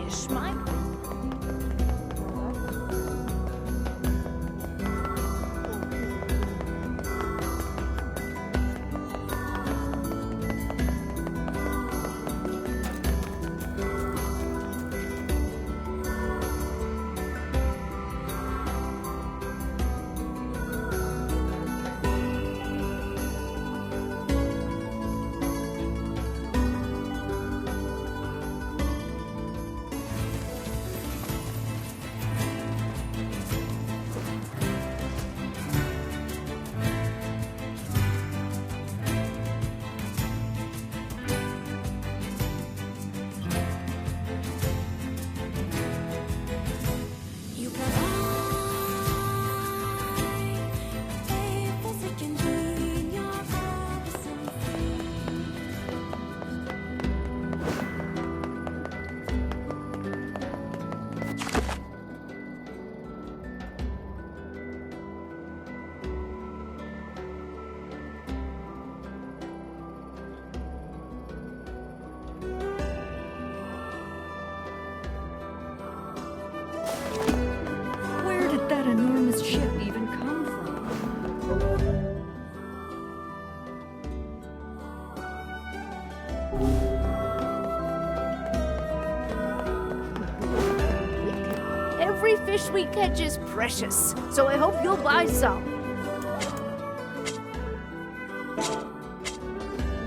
fish, my... Where did that enormous ship even come from? Every fish we catch is precious, so I hope you'll buy some.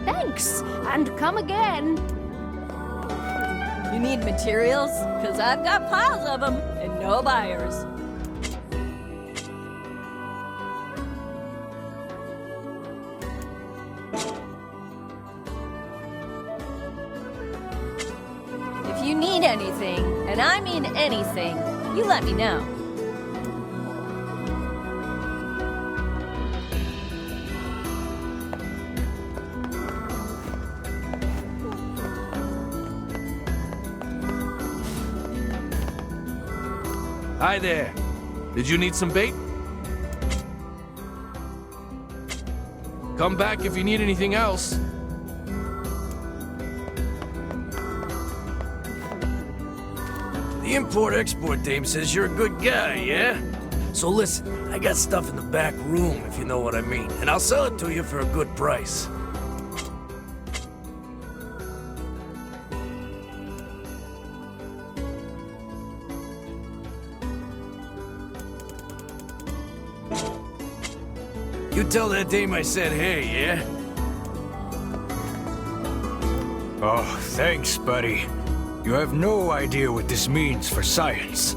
Thanks, and come again. You need materials? Because I've got piles of them, and no buyers. If you need anything, and I mean anything, you let me know. Hi there. Did you need some bait? Come back if you need anything else. The import-export dame says you're a good guy, yeah? So listen, I got stuff in the back room, if you know what I mean, and I'll sell it to you for a good price. You tell that dame I said hey, yeah? Oh, thanks, buddy. You have no idea what this means for science.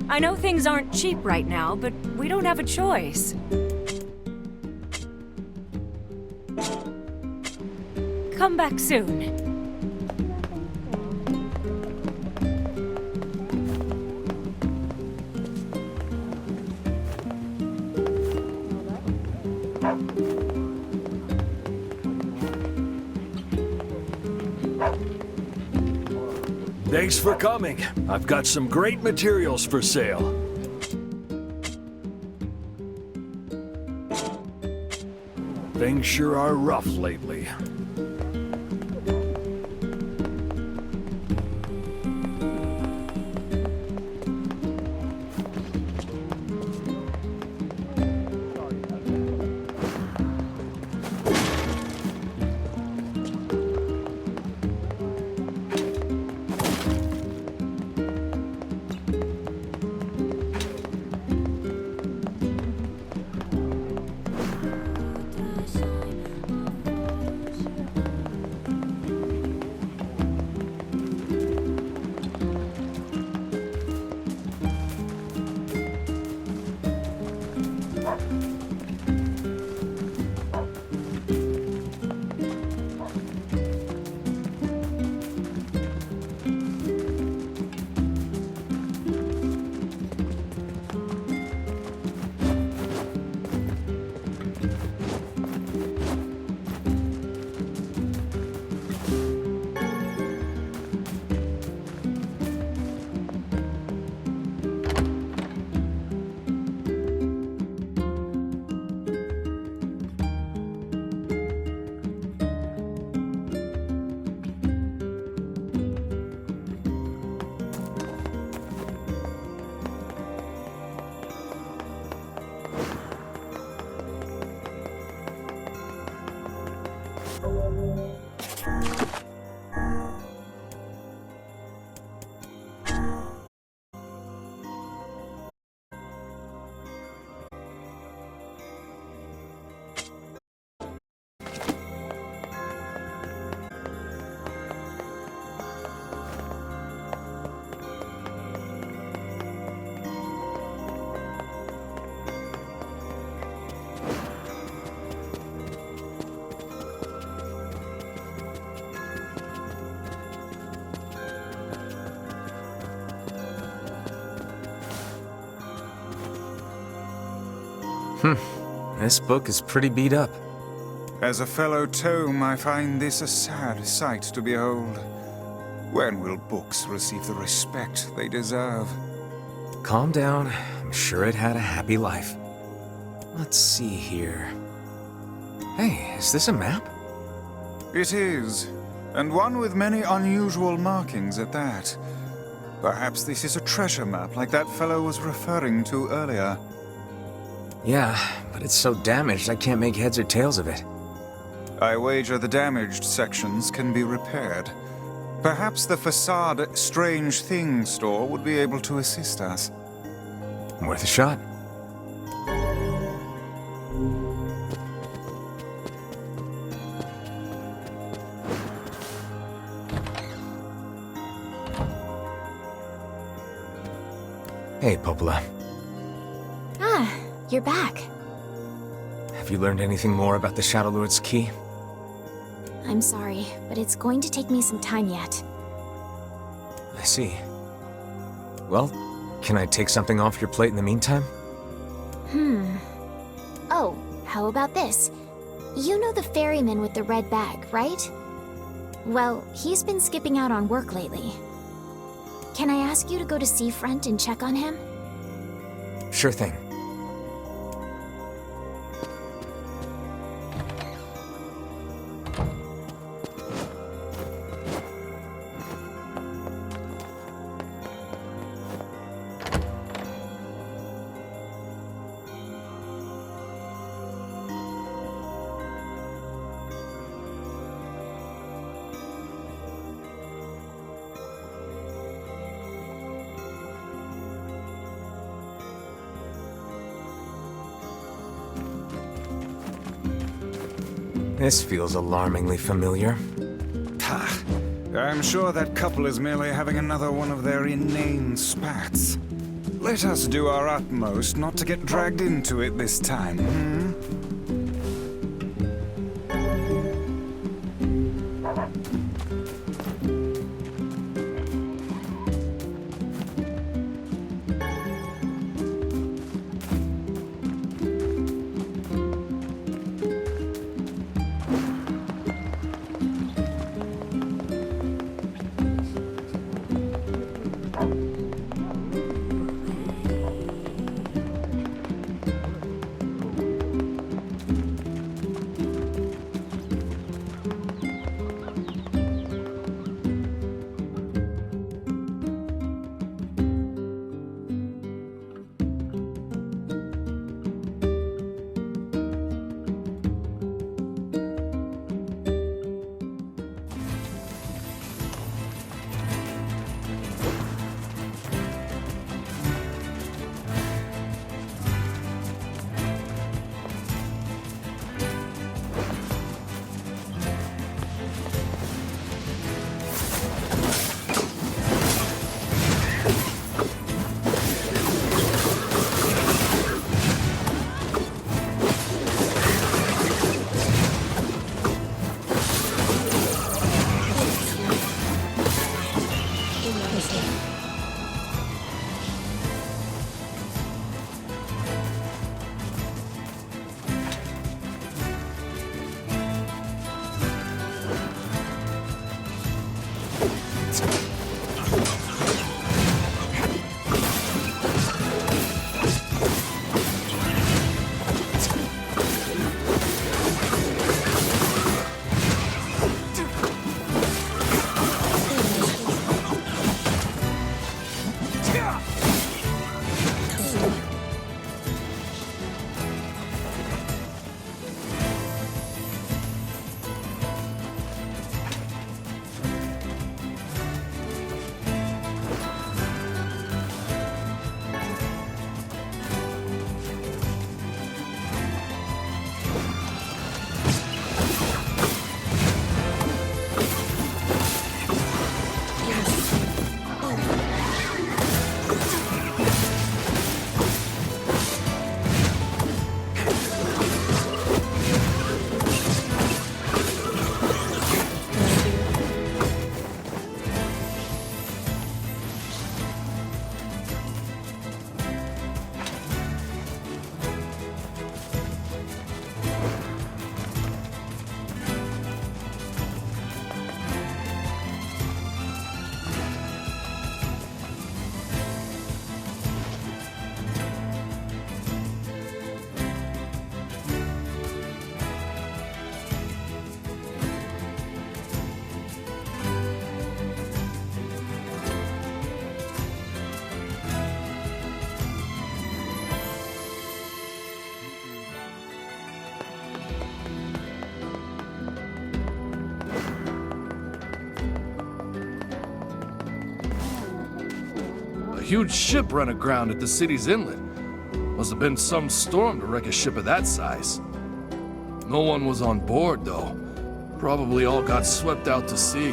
I know things aren't cheap right now, but we don't have a choice. Come back soon. Thanks for coming. I've got some great materials for sale. Things sure are rough lately. This book is pretty beat up. As a fellow tome, I find this a sad sight to behold. When will books receive the respect they deserve? Calm down. I'm sure it had a happy life. Let's see here. Hey, is this a map? It is, and one with many unusual markings at that. Perhaps this is a treasure map like that fellow was referring to earlier. Yeah, but it's so damaged I can't make heads or tails of it. I wager the damaged sections can be repaired. Perhaps the facade Strange Things store would be able to assist us. Worth a shot. Hey, Popola. Ah, you're back. Have you learned anything more about the Shadow Lord's key? I'm sorry, but it's going to take me some time yet. I see. Well, can I take something off your plate in the meantime? Oh, how about this? You know the ferryman with the red bag, right? Well, he's been skipping out on work lately. Can I ask you to go to Seafront and check on him? Sure thing. This feels alarmingly familiar. I'm sure that couple is merely having another one of their inane spats. Let us do our utmost not to get dragged into it this time, hmm? Huge ship ran aground at the city's inlet. Must have been some storm to wreck a ship of that size. No one was on board, though. Probably all got swept out to sea.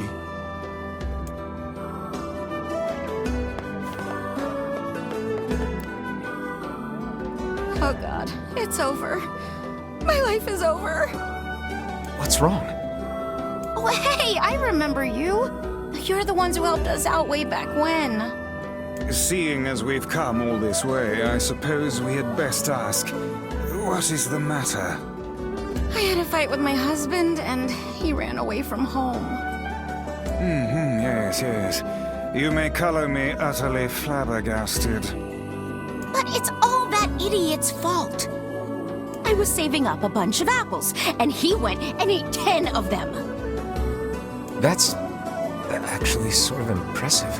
Oh god, it's over. My life is over. What's wrong? Oh, hey, I remember you. You're the ones who helped us out way back when. Seeing as we've come all this way, I suppose we had best ask, what is the matter? I had a fight with my husband, and he ran away from home. Yes. You may color me utterly flabbergasted. But it's all that idiot's fault. I was saving up a bunch of apples, and he went and ate 10 of them. That's actually sort of impressive.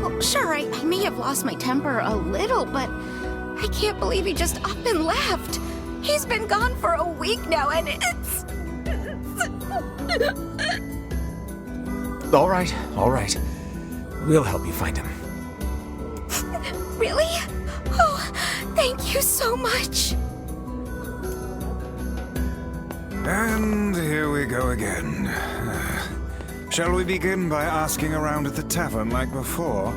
Well, sure, I may have lost my temper a little, but I can't believe he just up and left. He's been gone for a week now, and it's... All right. We'll help you find him. Really? Oh, thank you so much. And here we go again. Shall we begin by asking around at the tavern like before?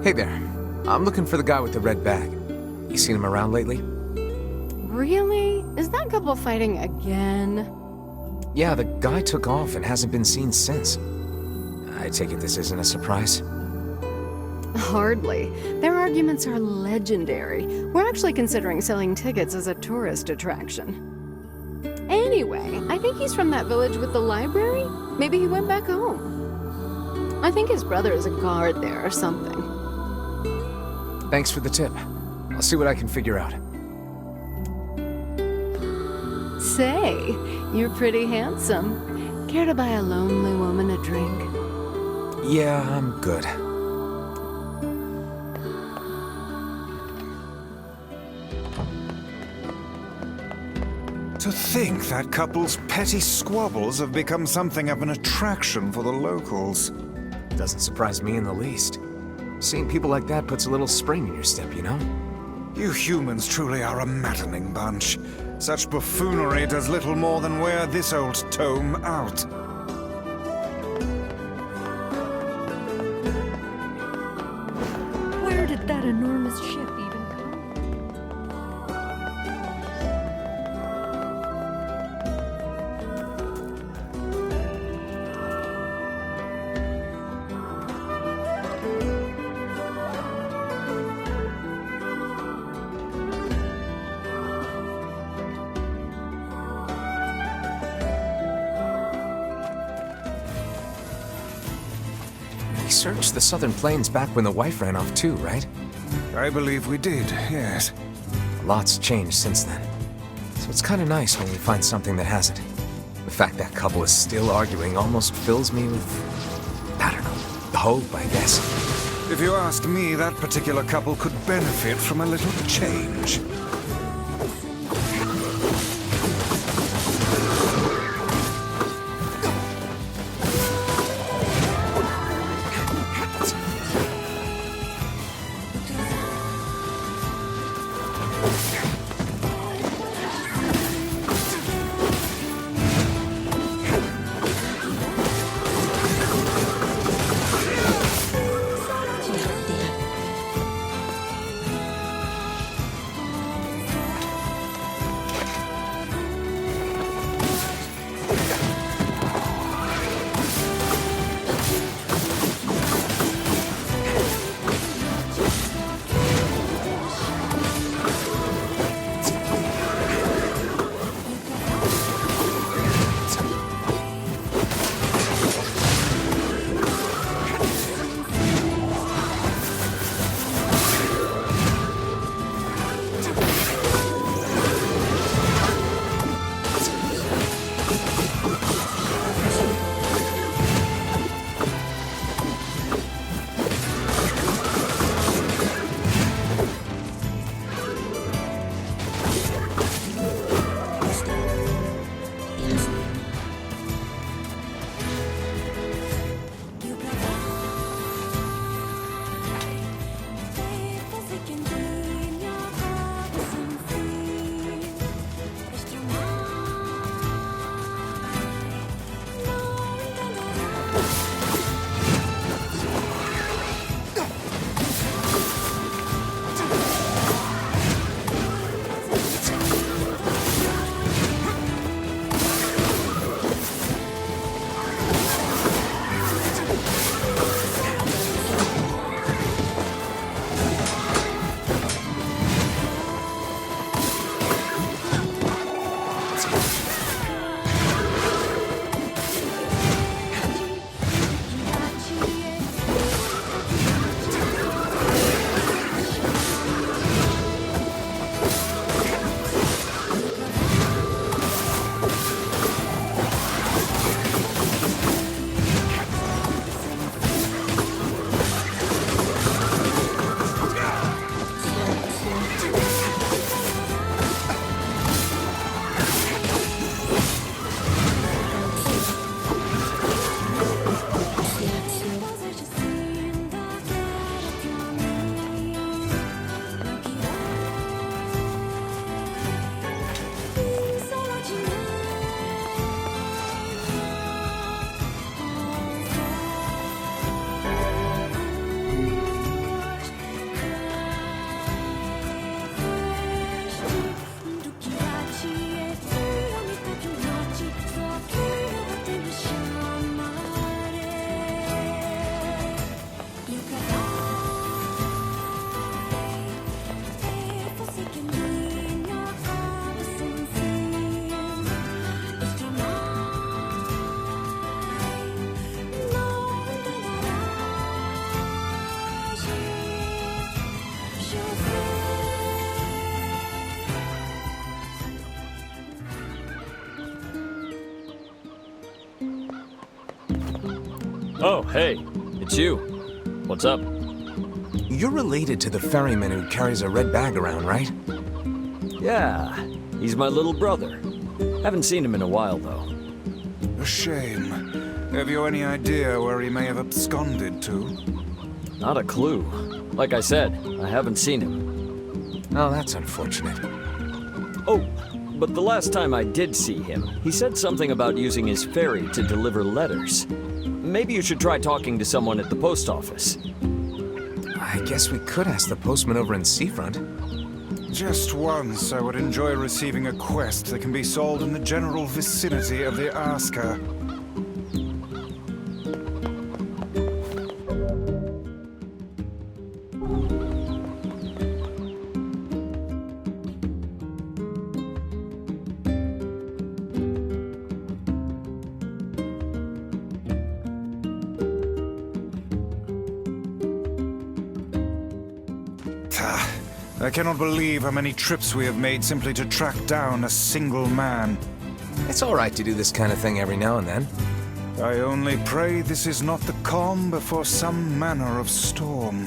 Hey there. I'm looking for the guy with the red bag. You seen him around lately? Really? Is that couple fighting again? Yeah, the guy took off and hasn't been seen since. I take it this isn't a surprise? Hardly. Their arguments are legendary. We're actually considering selling tickets as a tourist attraction. Anyway, I think he's from that village with the library. Maybe he went back home. I think his brother is a guard there or something. Thanks for the tip. I'll see what I can figure out. Say, you're pretty handsome. Care to buy a lonely woman a drink? Yeah, I'm good. To think that couple's petty squabbles have become something of an attraction for the locals. Doesn't surprise me in the least. Seeing people like that puts a little spring in your step, you know? You humans truly are a maddening bunch. Such buffoonery does little more than wear this old tome out. Where did that enormous ship even come? We searched the southern plains back when the wife ran off too, right? I believe we did, yes. A lot's changed since then. So it's kind of nice when we find something that hasn't. The fact that couple is still arguing almost fills me with, I don't know, hope, I guess. If you asked me, that particular couple could benefit from a little change. Oh, hey, it's you. What's up? You're related to the ferryman who carries a red bag around, right? Yeah, he's my little brother. Haven't seen him in a while, though. A shame. Have you any idea where he may have absconded to? Not a clue. Like I said, I haven't seen him. Oh, that's unfortunate. Oh, but the last time I did see him, he said something about using his ferry to deliver letters. Maybe you should try talking to someone at the post office. I guess we could ask the postman over in Seafront. Just once, I would enjoy receiving a quest that can be solved in the general vicinity of the Asker. I cannot believe how many trips we have made simply to track down a single man. It's all right to do this kind of thing every now and then. I only pray this is not the calm before some manner of storm.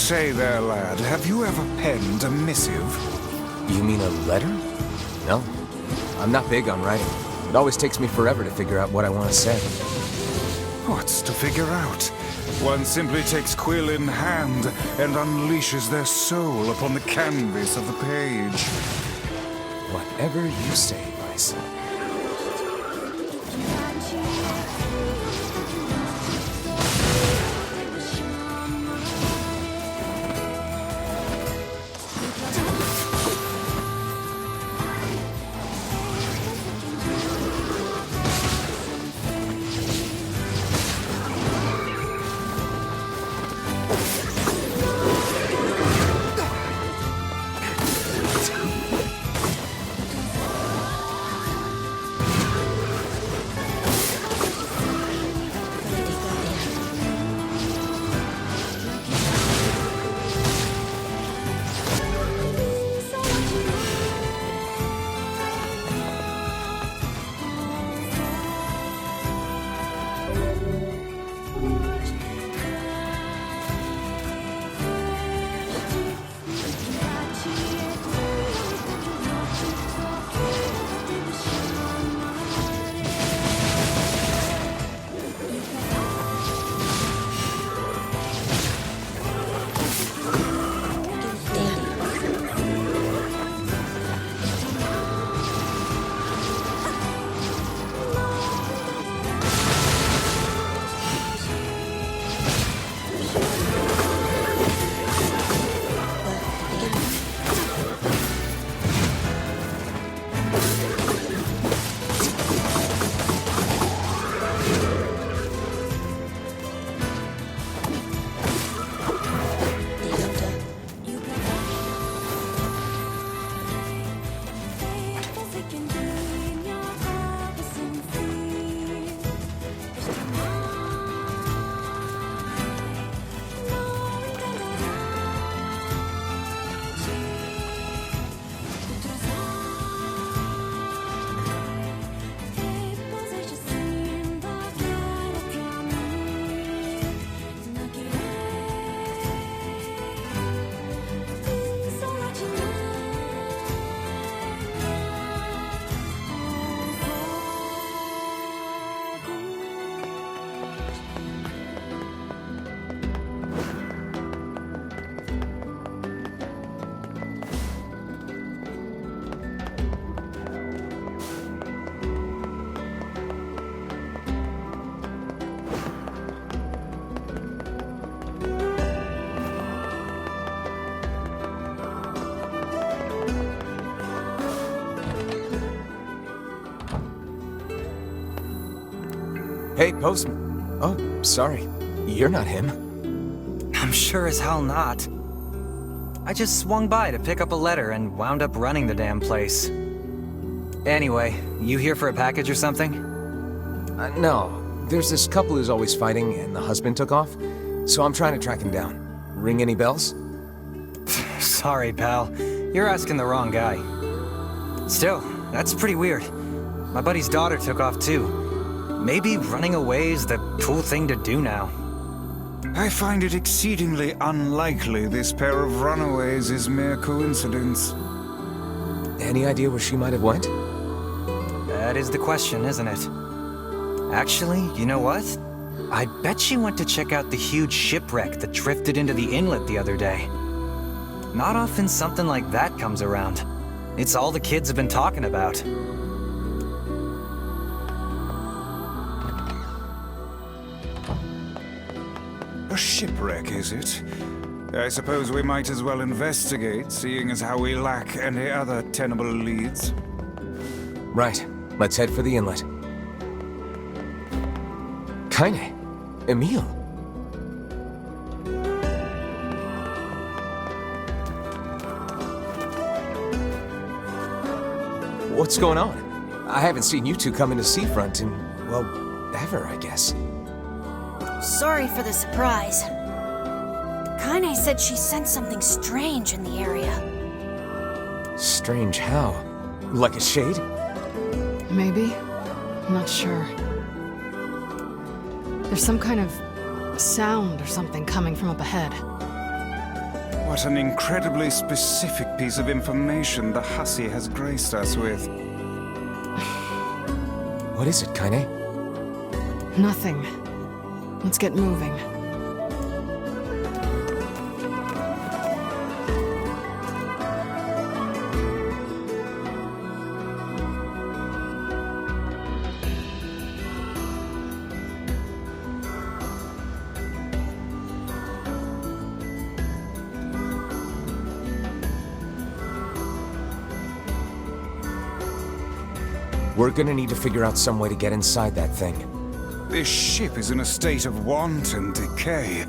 Say there, lad, have you ever penned a missive? You mean a letter? No. I'm not big on writing. It always takes me forever to figure out what I want to say. What's to figure out? One simply takes quill in hand and unleashes their soul upon the canvas of the page. Whatever you say, Vice. Hey, postman. Oh, sorry. You're not him. I'm sure as hell not. I just swung by to pick up a letter and wound up running the damn place. Anyway, you here for a package or something? No. There's this couple who's always fighting, and the husband took off. So I'm trying to track him down. Ring any bells? Sorry, pal. You're asking the wrong guy. Still, that's pretty weird. My buddy's daughter took off too. Maybe running away is the cool thing to do now. I find it exceedingly unlikely this pair of runaways is mere coincidence. Any idea where she might have went? That is the question, isn't it? Actually, you know what? I bet she went to check out the huge shipwreck that drifted into the inlet the other day. Not often something like that comes around. It's all the kids have been talking about. A shipwreck, is it? I suppose we might as well investigate, seeing as how we lack any other tenable leads. Right. Let's head for the inlet. Kaine. Emil. What's going on? I haven't seen you two come into Seafront in, well, ever, I guess. Sorry for the surprise. Kaine said she sensed something strange in the area. Strange how? Like a shade? Maybe. I'm not sure. There's some kind of sound or something coming from up ahead. What an incredibly specific piece of information the hussy has graced us with. What is it, Kaine? Nothing. Let's get moving. We're gonna need to figure out some way to get inside that thing. This ship is in a state of wanton decay.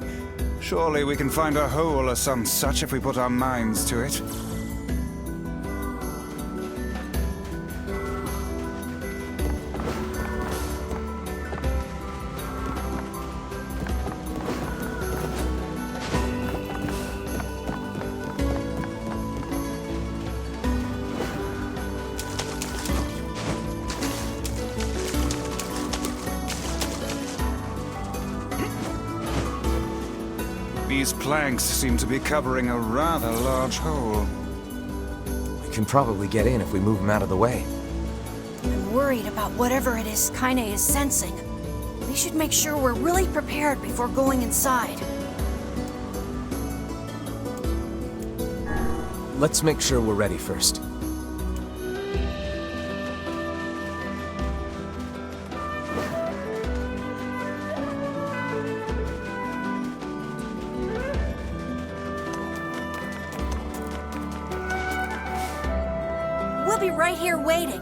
Surely we can find a hole or some such if we put our minds to it. These planks seem to be covering a rather large hole. We can probably get in if we move them out of the way. I'm worried about whatever it is Kaine is sensing. We should make sure we're really prepared before going inside. Let's make sure we're ready first. We'll be right here waiting.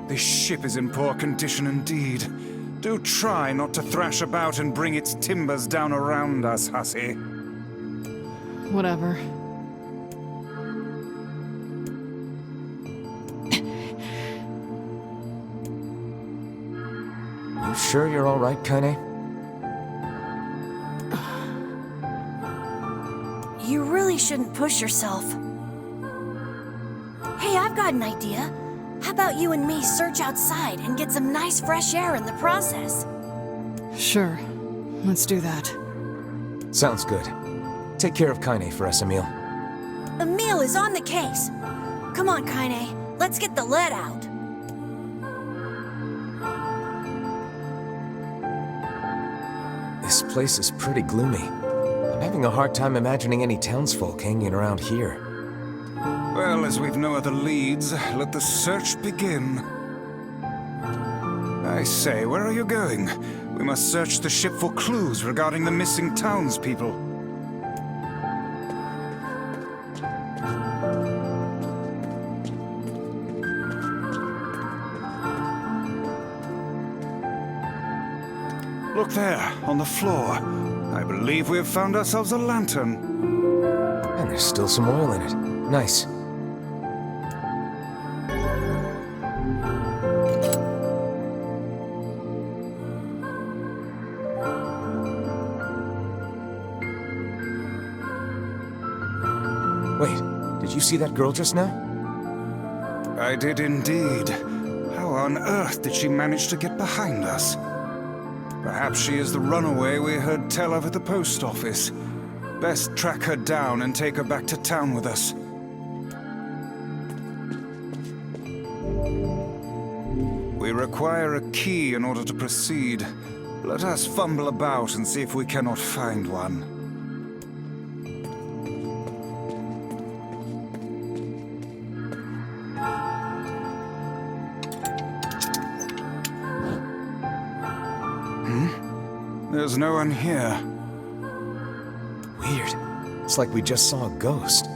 This ship is in poor condition indeed. Do try not to thrash about and bring its timbers down around us, hussy. whatever. You sure you're all right, Kaine? You really shouldn't push yourself. Hey, I've got an idea. How about you and me search outside and get some nice fresh air in the process? Sure, let's do that. Sounds good. Take care of Kaine for us, Emil. Emil is on the case. Come on, Kaine. Let's get the lead out. This place is pretty gloomy. I'm having a hard time imagining any townsfolk hanging around here. Well, as we've no other leads, let the search begin. I say, where are you going? We must search the ship for clues regarding the missing townspeople. Look there, on the floor. I believe we have found ourselves a lantern. And there's still some oil in it. Nice. Wait, did you see that girl just now? I did indeed. How on earth did she manage to get behind us? Perhaps she is the runaway we heard tell of at the post office. Best track her down and take her back to town with us. We require a key in order to proceed. Let us fumble about and see if we cannot find one. There's no one here. Weird. It's like we just saw a ghost.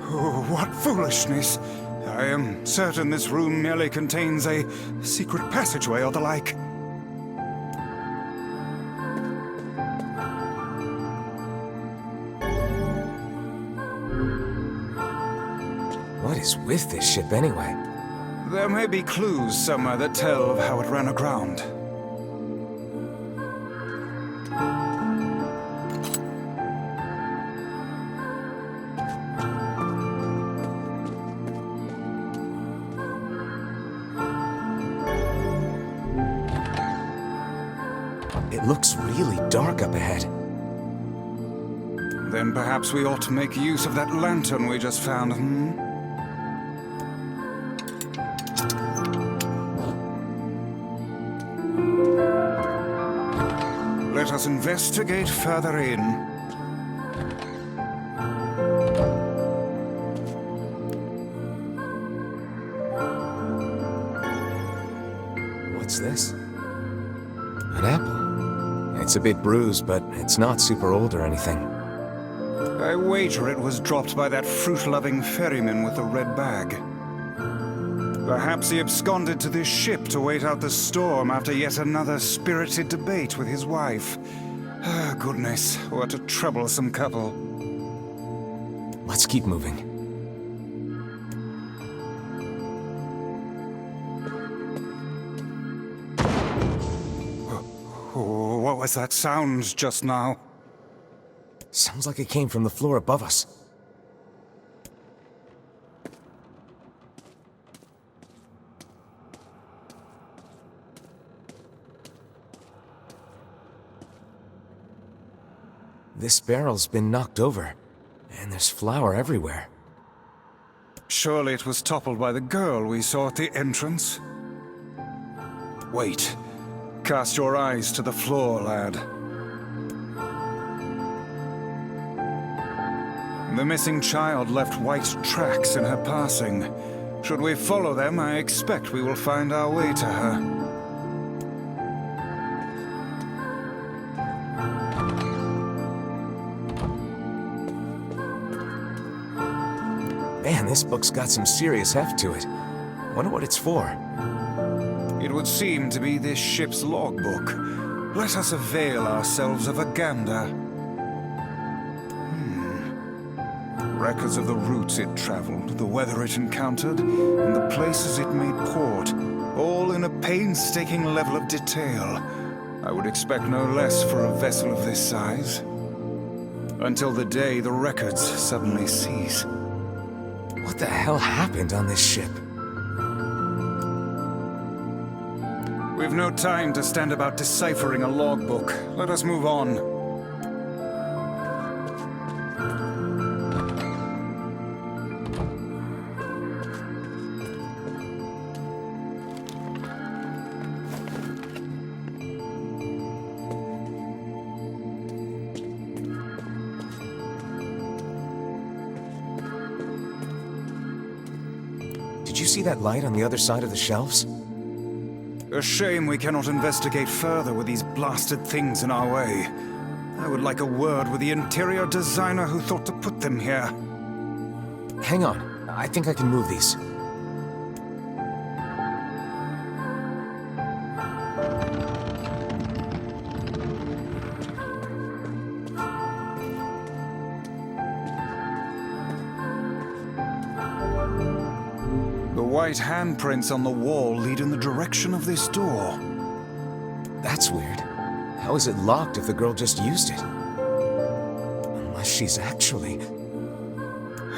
Oh, what foolishness! I am certain this room merely contains a secret passageway or the like. What is with this ship anyway? There may be clues somewhere that tell of how it ran aground. It looks really dark up ahead. Then perhaps we ought to make use of that lantern we just found, Let us investigate further in. What's this? An apple. It's a bit bruised, but it's not super old or anything. I wager it was dropped by that fruit-loving ferryman with the red bag. Perhaps he absconded to this ship to wait out the storm after yet another spirited debate with his wife. Ah, goodness, what a troublesome couple. Let's keep moving. Oh, what was that sound just now? Sounds like it came from the floor above us. This barrel's been knocked over, and there's flour everywhere. Surely it was toppled by the girl we saw at the entrance. Wait. Cast your eyes to the floor, lad. The missing child left white tracks in her passing. Should we follow them, I expect we will find our way to her. Man, this book's got some serious heft to it. Wonder what it's for. It would seem to be this ship's logbook. Let us avail ourselves of a gander. Records of the routes it traveled, the weather it encountered, and the places it made port, all in a painstaking level of detail. I would expect no less for a vessel of this size. Until the day the records suddenly cease. What the hell happened on this ship? We've no time to stand about deciphering a logbook. Let us move on. Did you see that light on the other side of the shelves? A shame we cannot investigate further with these blasted things in our way. I would like a word with the interior designer who thought to put them here. Hang on. I think I can move these. The white handprints on the wall lead in the direction of this door. That's weird. How is it locked if the girl just used it? Unless she's actually...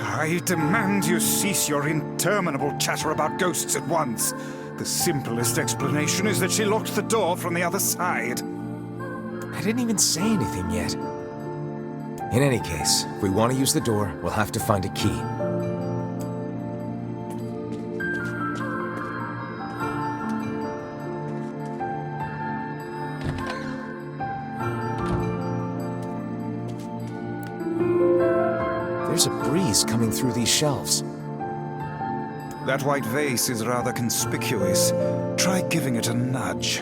I demand you cease your interminable chatter about ghosts at once. The simplest explanation is that she locked the door from the other side. I didn't even say anything yet. In any case, if we want to use the door, we'll have to find a key. There's a breeze coming through these shelves. That white vase is rather conspicuous. Try giving it a nudge.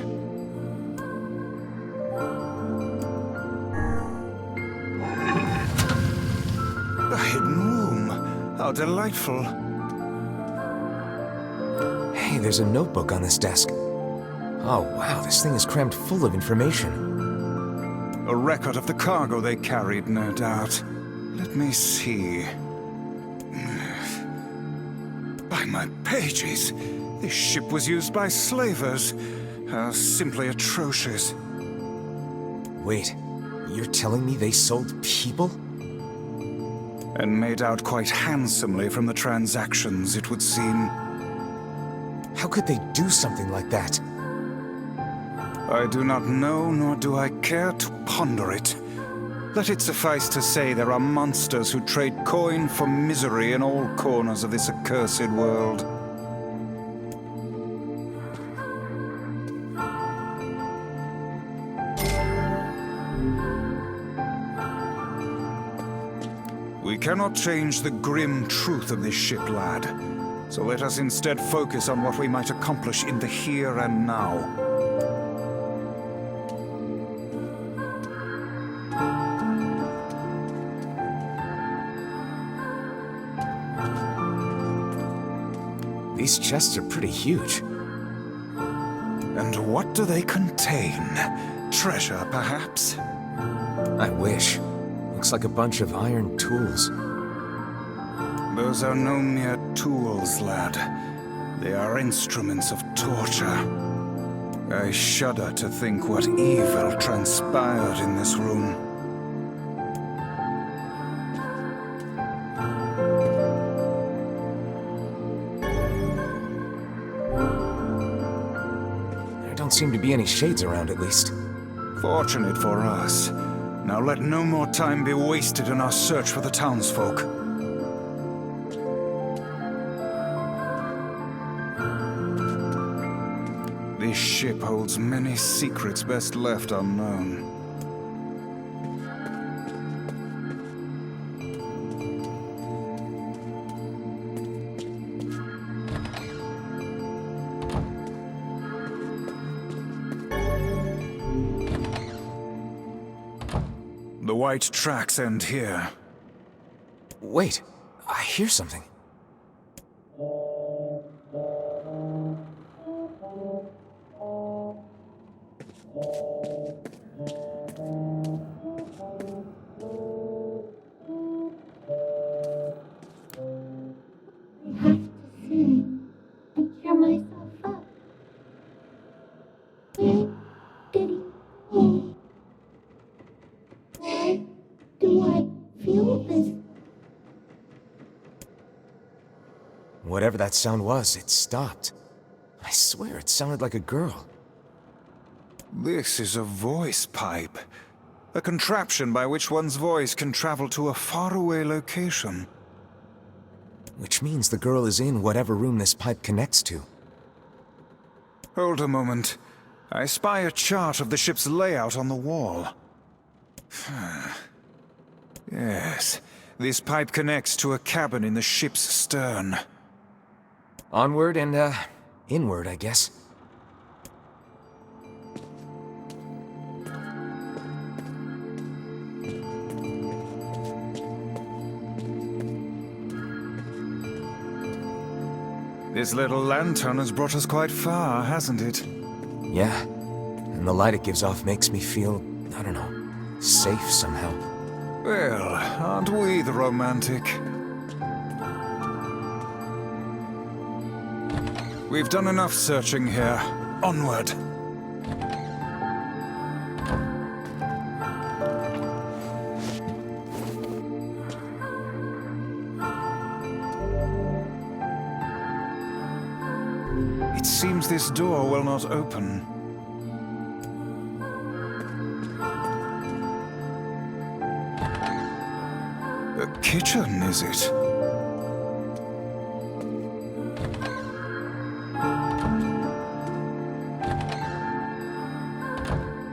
A hidden room. How delightful. Hey, there's a notebook on this desk. Oh, wow, this thing is crammed full of information. A record of the cargo they carried, no doubt. Let me see. By my pages, this ship was used by slavers. How simply atrocious. Wait, you're telling me they sold people? And made out quite handsomely from the transactions, it would seem. How could they do something like that? I do not know, nor do I care to ponder it. Let it suffice to say there are monsters who trade coin for misery in all corners of this accursed world. We cannot change the grim truth of this ship, lad. So let us instead focus on what we might accomplish in the here and now. These chests are pretty huge. And what do they contain? Treasure, perhaps? I wish. Looks like a bunch of iron tools. Those are no mere tools, lad. They are instruments of torture. I shudder to think what evil transpired in this room. There don't seem to be any shades around, at least. Fortunate for us. Now let no more time be wasted in our search for the townsfolk. This ship holds many secrets best left unknown. The white tracks end here. Wait, I hear something. Whatever that sound was, it stopped. I swear it sounded like a girl. This is a voice pipe. A contraption by which one's voice can travel to a faraway location. Which means the girl is in whatever room this pipe connects to. Hold a moment. I spy a chart of the ship's layout on the wall. Yes, this pipe connects to a cabin in the ship's stern. Onward and, inward, I guess. This little lantern has brought us quite far, hasn't it? Yeah, and the light it gives off makes me feel, I don't know, safe somehow. Well, aren't we the romantic? We've done enough searching here. Onward. It seems this door will not open. A kitchen, is it?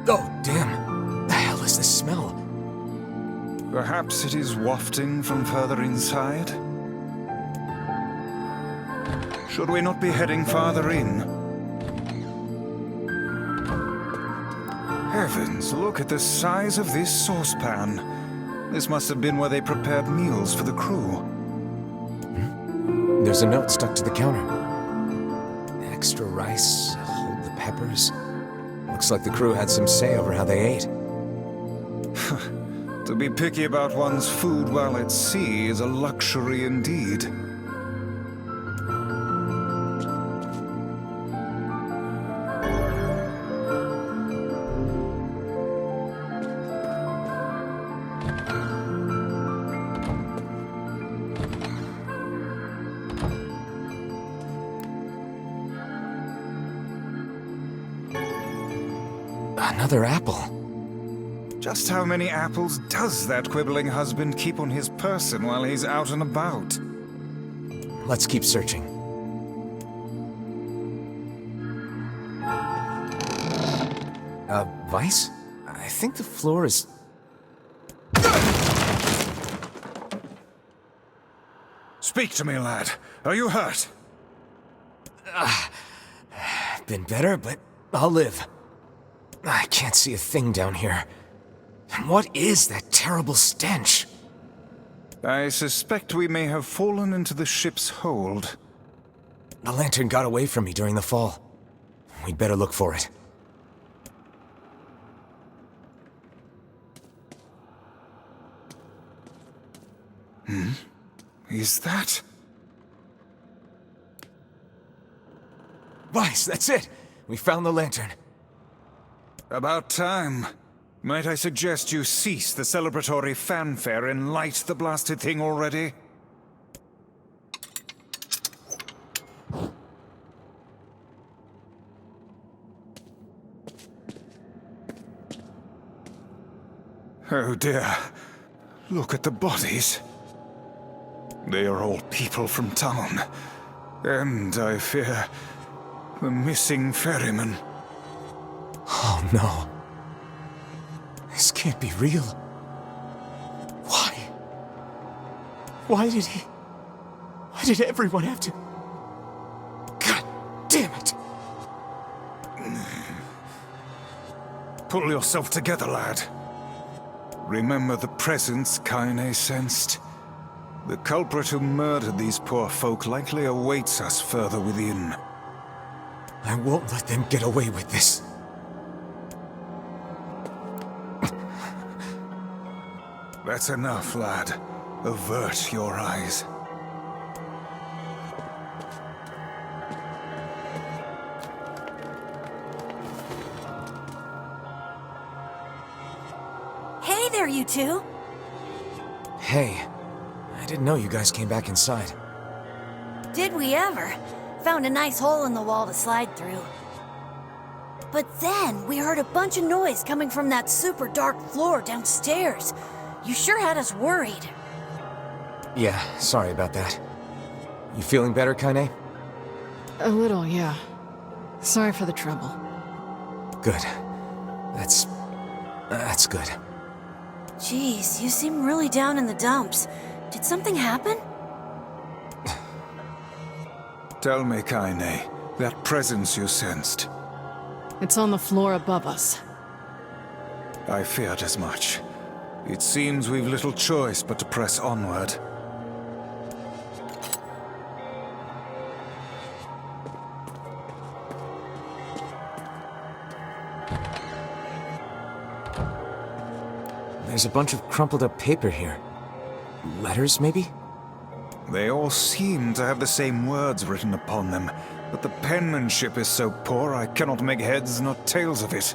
Oh, damn. The hell is this smell? Perhaps it is wafting from further inside? Should we not be heading farther in? Heavens, look at the size of this saucepan. This must have been where they prepared meals for the crew. There's a note stuck to the counter. Extra rice, hold the peppers. Looks like the crew had some say over how they ate. To be picky about one's food while at sea is a luxury indeed. Another apple. Just how many apples does that quibbling husband keep on his person while he's out and about? Let's keep searching. Vice? I think the floor is... Speak to me, lad. Are you hurt? Been better, but I'll live. I can't see a thing down here. What is that terrible stench? I suspect we may have fallen into the ship's hold. The lantern got away from me during the fall. We'd better look for it. Is that... Vice, that's it! We found the lantern. About time. Might I suggest you cease the celebratory fanfare and light the blasted thing already? Oh dear. Look at the bodies. They are all people from town. And, I fear, the missing ferryman. Oh no. This can't be real. Why? Why did everyone have to... God damn it! Pull yourself together, lad. Remember the presence Kaine sensed. The culprit who murdered these poor folk likely awaits us further within. I won't let them get away with this. That's enough, lad. Avert your eyes. Hey there, you two! Hey, I didn't know you guys came back inside. Did we ever? Found a nice hole in the wall to slide through. But then we heard a bunch of noise coming from that super dark floor downstairs. You sure had us worried. Yeah, sorry about that. You feeling better, Kaine? A little, yeah. Sorry for the trouble. Good. That's good. Jeez, you seem really down in the dumps. Did something happen? Tell me, Kaine, that presence you sensed. It's on the floor above us. I feared as much. It seems we've little choice but to press onward. There's a bunch of crumpled up paper here. Letters, maybe? They all seem to have the same words written upon them, but the penmanship is so poor I cannot make heads nor tails of it.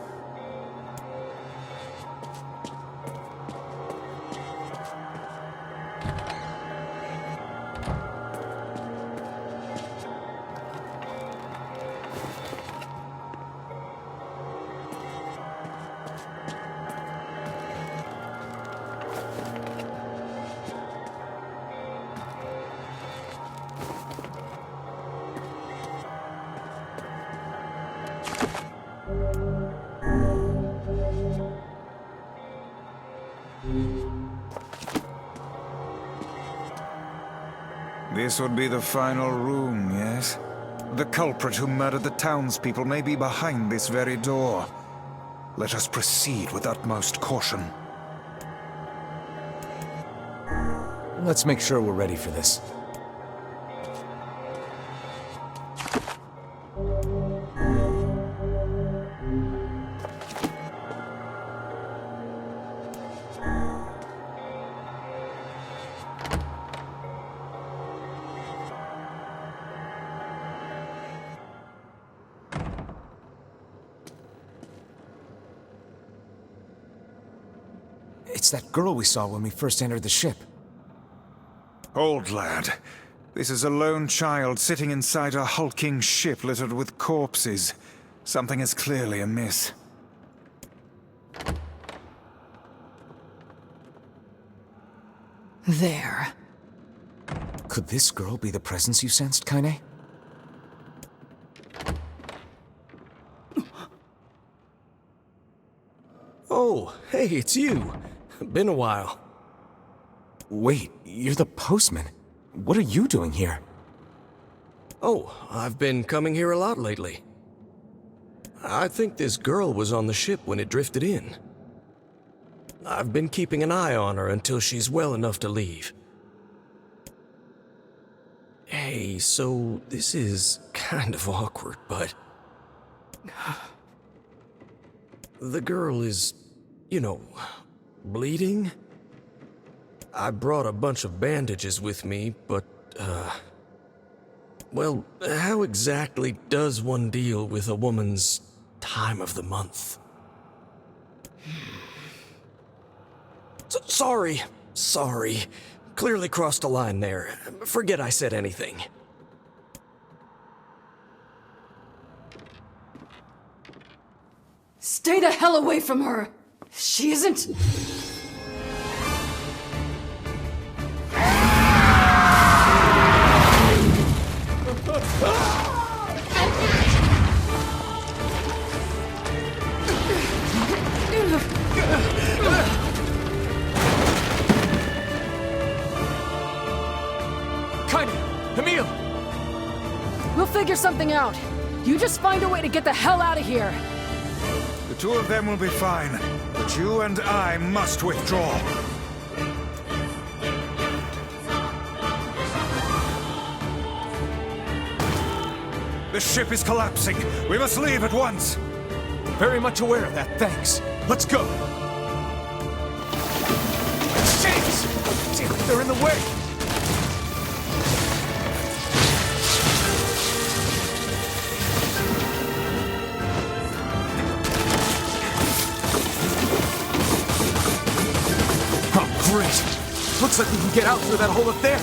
This would be the final room, yes? The culprit who murdered the townspeople may be behind this very door. Let us proceed with utmost caution. Let's make sure we're ready for this. It's that girl we saw when we first entered the ship. Old lad, this is a lone child sitting inside a hulking ship littered with corpses. Something is clearly amiss. There. Could this girl be the presence you sensed, Kaine? Oh, hey, it's you. Been a while. Wait, you're the postman. What are you doing here? Oh, I've been coming here a lot lately. I think this girl was on the ship when it drifted in. I've been keeping an eye on her until she's well enough to leave. Hey, so this is kind of awkward, but... the girl is, you know, bleeding? I brought a bunch of bandages with me, but, well, how exactly does one deal with a woman's time of the month? Sorry. Clearly crossed a line there. Forget I said anything. Stay the hell away from her! She isn't... Kaine! Emil! We'll figure something out. You just find a way to get the hell out of here. The two of them will be fine, but you and I must withdraw. The ship is collapsing. We must leave at once. Very much aware of that, thanks. Let's go! Shit! Damn it, they're in the way! Oh, great! Looks like we can get out through that hole up there!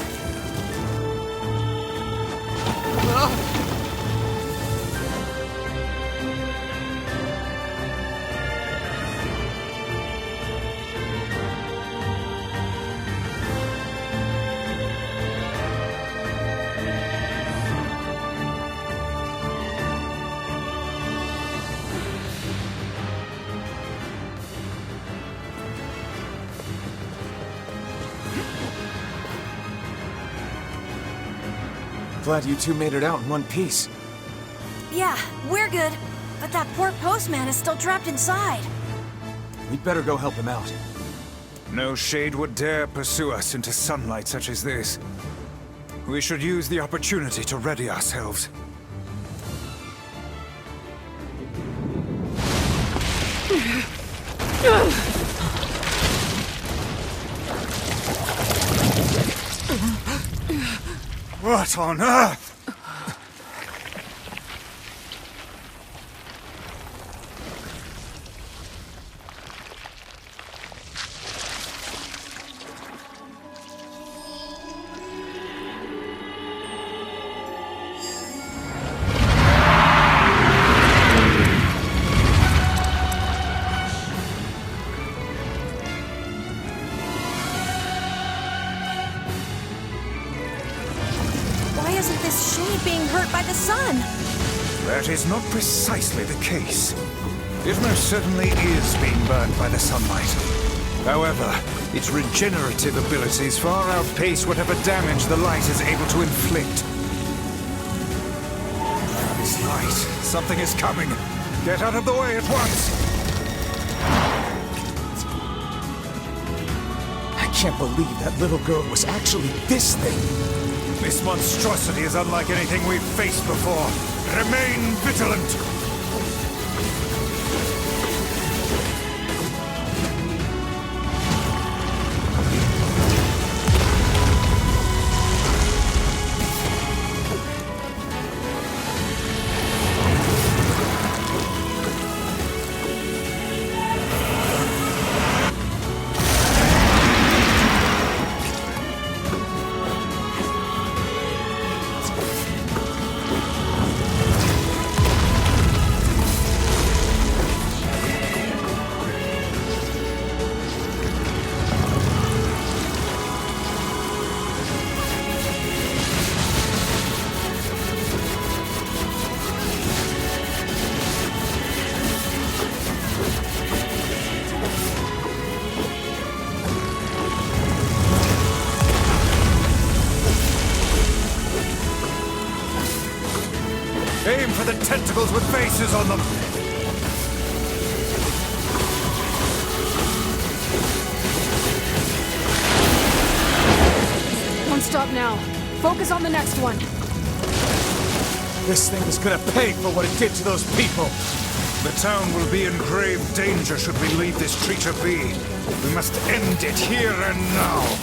Glad you two made it out in one piece. Yeah, we're good. But that poor postman is still trapped inside. We'd better go help him out. No shade would dare pursue us into sunlight such as this. We should use the opportunity to ready ourselves. What on earth? Why isn't this shade being hurt by the sun? That is not precisely the case. It most certainly is being burned by the sunlight. However, its regenerative abilities far outpace whatever damage the light is able to inflict. This light, something is coming. Get out of the way at once! I can't believe that little girl was actually this thing. This monstrosity is unlike anything we've faced before. Remain vigilant! Aim for the tentacles with faces on them! Don't stop now. Focus on the next one. This thing is gonna pay for what it did to those people. The town will be in grave danger should we leave this creature be. We must end it here and now.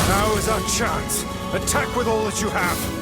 Now is our chance. Attack with all that you have.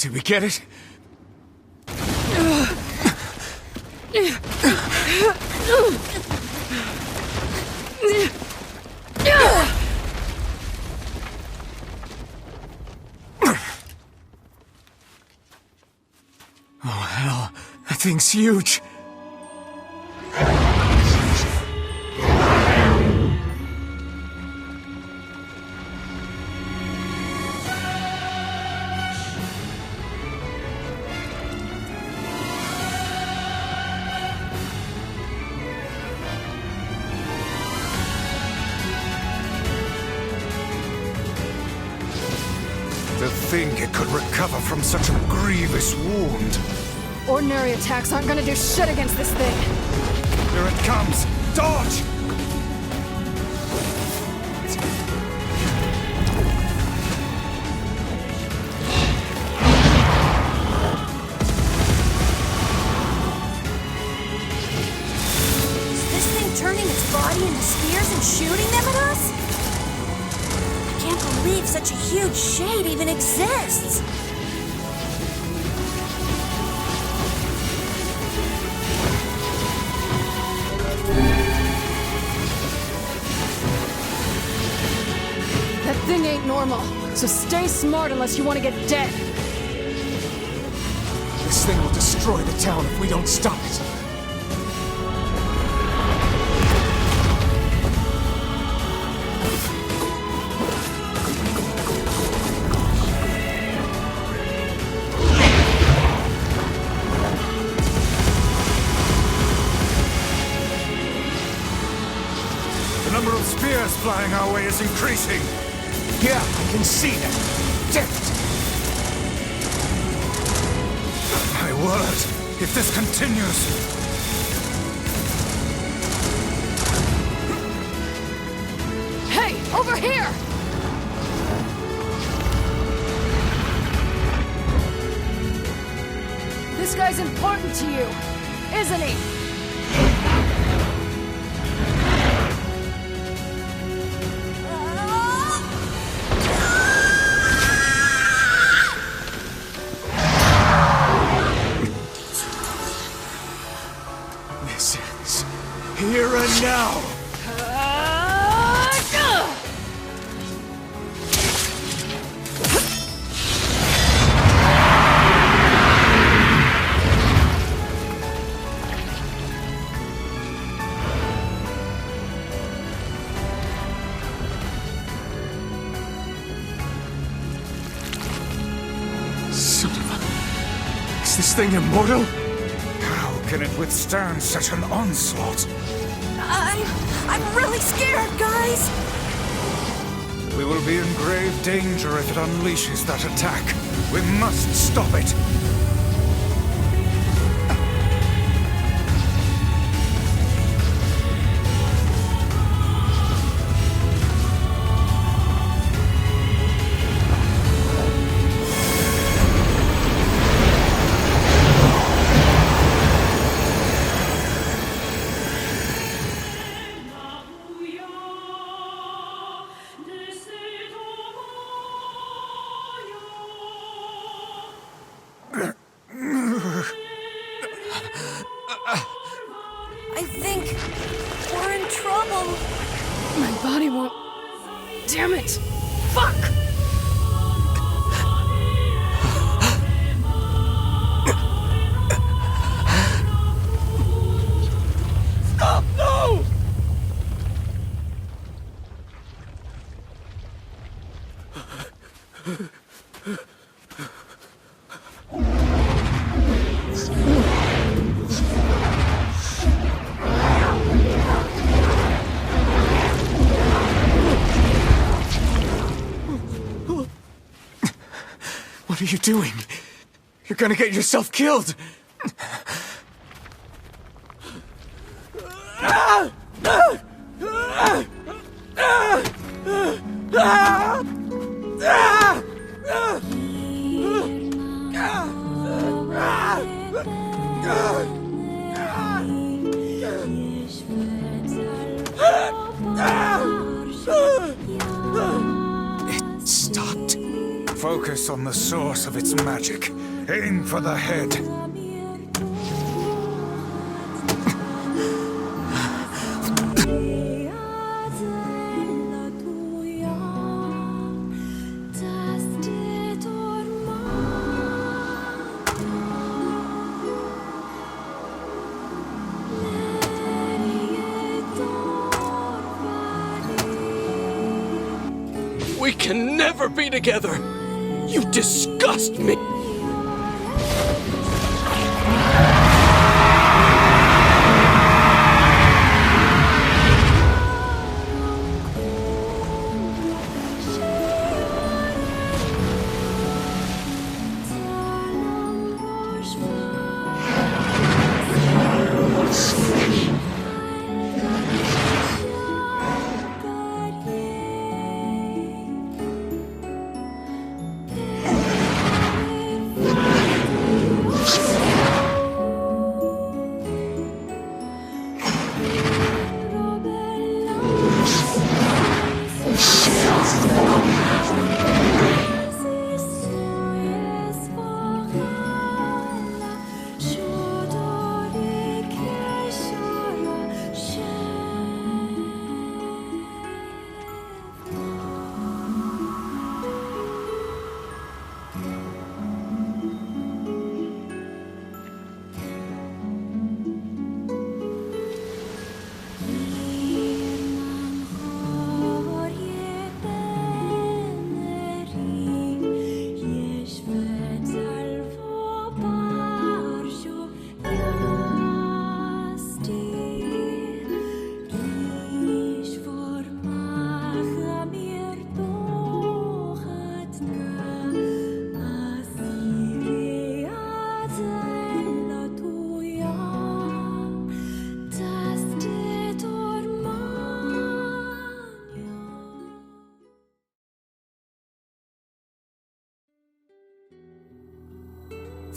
Did we get it? Oh, hell. That thing's huge. To think it could recover from such a grievous wound. Ordinary attacks aren't gonna do shit against this thing. Here it comes! Dodge! Is this thing turning its body into spears and shooting them at us? I can't believe such a huge shade even exists. That thing ain't normal, so stay smart unless you want to get dead. This thing will destroy the town if we don't stop it. The number of spears flying our way is increasing. Yeah, I can see that. Damn it! My word, if this continues... Hey, over here! This guy's important to you, isn't he? This ends here and now. Son of a... Is this thing immortal? How can it withstand such an onslaught? I'm really scared, guys. We will be in grave danger if it unleashes that attack. We must stop it. I think we're in trouble. My body won't... Damn it! Fuck! Stop! No! What are you doing? You're gonna get yourself killed! It stopped? Focus on the source of its magic. Aim for the head. We can never be together! You disgust me!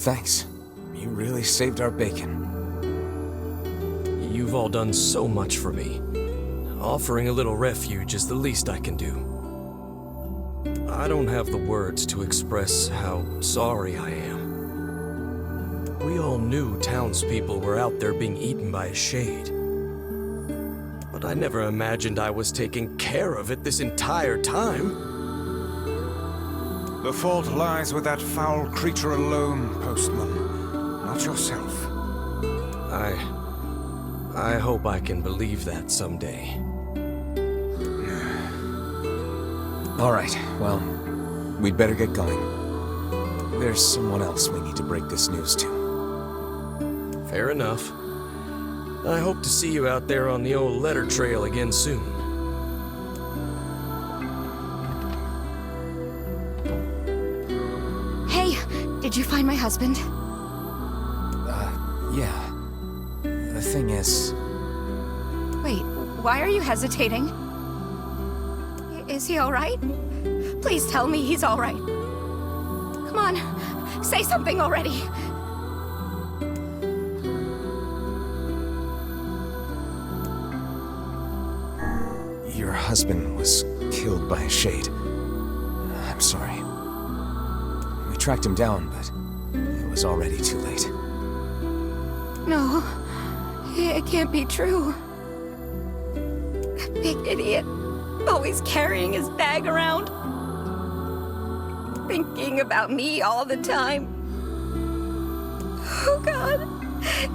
Thanks. You really saved our bacon. You've all done so much for me. Offering a little refuge is the least I can do. I don't have the words to express how sorry I am. We all knew townspeople were out there being eaten by a shade. But I never imagined I was taking care of it this entire time. The fault lies with that foul creature alone, Postman. Not yourself. I hope I can believe that someday. All right, well, we'd better get going. There's someone else we need to break this news to. Fair enough. I hope to see you out there on the old letter trail again soon. Hey, did you find my husband? Yeah. The thing is... Wait, why are you hesitating? Is he all right? Please tell me he's all right. Come on, say something already. Your husband was killed by a shade. I'm sorry. We tracked him down, but it was already too late. No, it can't be true. That big idiot, always carrying his bag around. Thinking about me all the time. Oh God,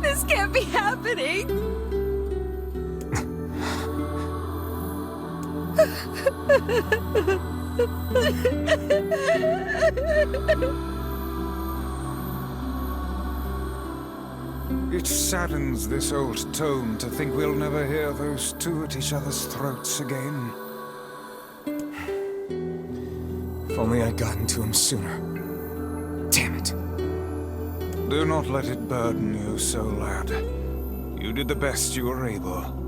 this can't be happening. It saddens this old tome to think we'll never hear those two at each other's throats again. If only I'd gotten to him sooner. Damn it. Do not let it burden you so, lad. You did the best you were able.